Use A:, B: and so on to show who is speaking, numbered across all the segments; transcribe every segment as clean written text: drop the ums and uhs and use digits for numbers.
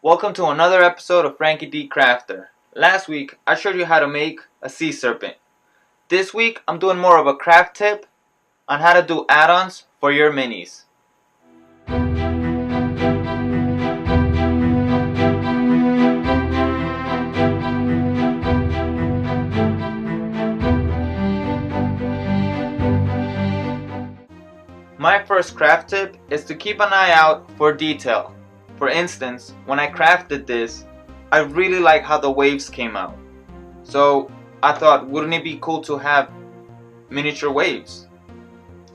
A: Welcome to another episode of Franky D Crafter. Last week, I showed you how to make a sea serpent. This week, I'm doing more of a craft tip on how to do add-ons for your minis. My first craft tip is to keep an eye out for detail. For instance, when I crafted this, I really like how the waves came out. So I thought, wouldn't it be cool to have miniature waves?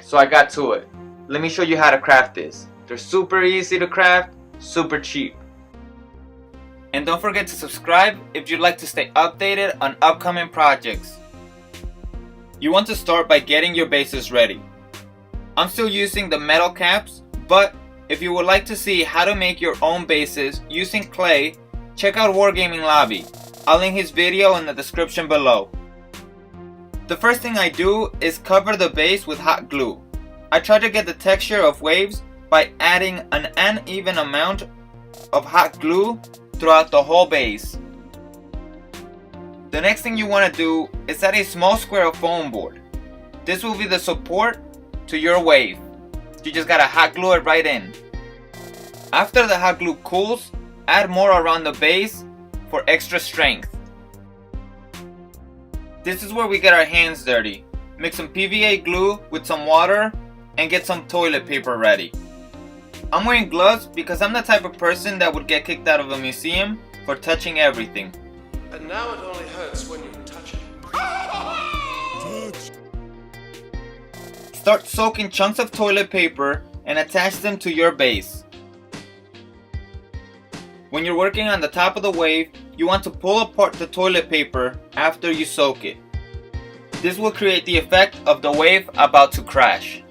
A: So I got to it. Let me show you how to craft this. They're super easy to craft, super cheap. And don't forget to subscribe if you'd like to stay updated on upcoming projects. You want to start by getting your bases ready. I'm still using the metal caps, but if you would like to see how to make your own bases using clay, check out Wargaming Lobby. I'll link his video in the description below. The first thing I do is cover the base with hot glue. I try to get the texture of waves by adding an uneven amount of hot glue throughout the whole base. The next thing you want to do is add a small square of foam board. This will be the support to your wave. You just gotta hot glue it right in. After the hot glue cools, add more around the base for extra strength. This is where we get our hands dirty. Mix some PVA glue with some water and get some toilet paper ready. I'm wearing gloves because I'm the type of person that would get kicked out of a museum for touching everything.
B: And now it only hurts when you touch it.
A: Start soaking chunks of toilet paper and attach them to your base. When you're working on the top of the wave, you want to pull apart the toilet paper after you soak it. This will create the effect of the wave about to crash.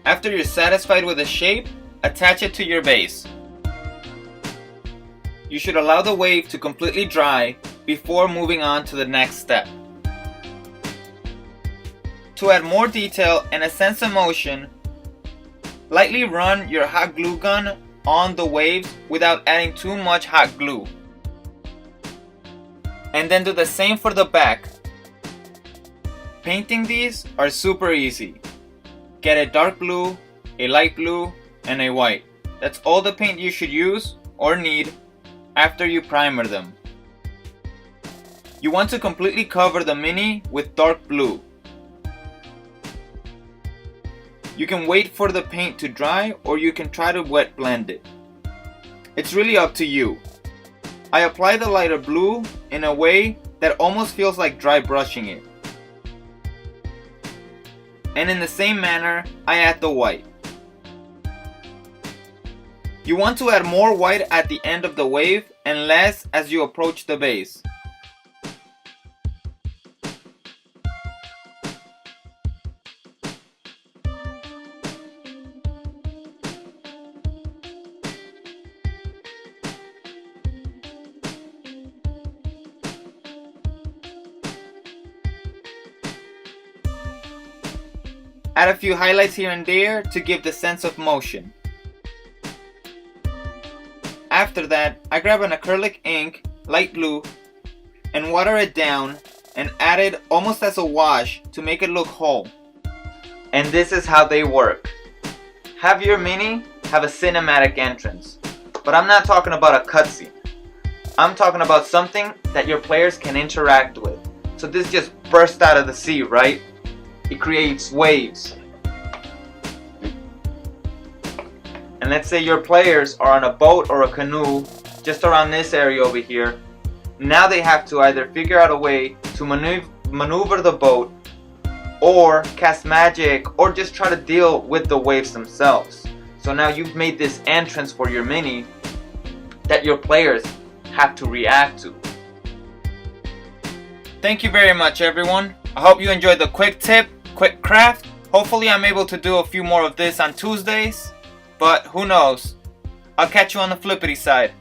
A: After you're satisfied with the shape, attach it to your base. You should allow the wave to completely dry before moving on to the next step. To add more detail and a sense of motion, lightly run your hot glue gun on the waves without adding too much hot glue. And then do the same for the back. Painting these are super easy. Get a dark blue, a light blue, and a white. That's all the paint you should use or need after you primer them. You want to completely cover the mini with dark blue. You can wait for the paint to dry or you can try to wet blend it. It's really up to you. I apply the lighter blue in a way that almost feels like dry brushing it. And in the same manner, I add the white. You want to add more white at the end of the wave and less as you approach the base. Add a few highlights here and there to give the sense of motion. After that, I grab an acrylic ink, light blue, and water it down and add it almost as a wash to make it look whole. And this is how they work. Have your mini have a cinematic entrance. But I'm not talking about a cutscene. I'm talking about something that your players can interact with. So this just burst out of the sea, right? It creates waves. And let's say your players are on a boat or a canoe just around this area over here. Now they have to either figure out a way to maneuver the boat or cast magic or just try to deal with the waves themselves. So now you've made this entrance for your mini that your players have to react to. Thank you very much, everyone. I hope you enjoyed the quick tip, quick craft. Hopefully I'm able to do a few more of this on Tuesdays, but who knows. I'll catch you on the flippity side.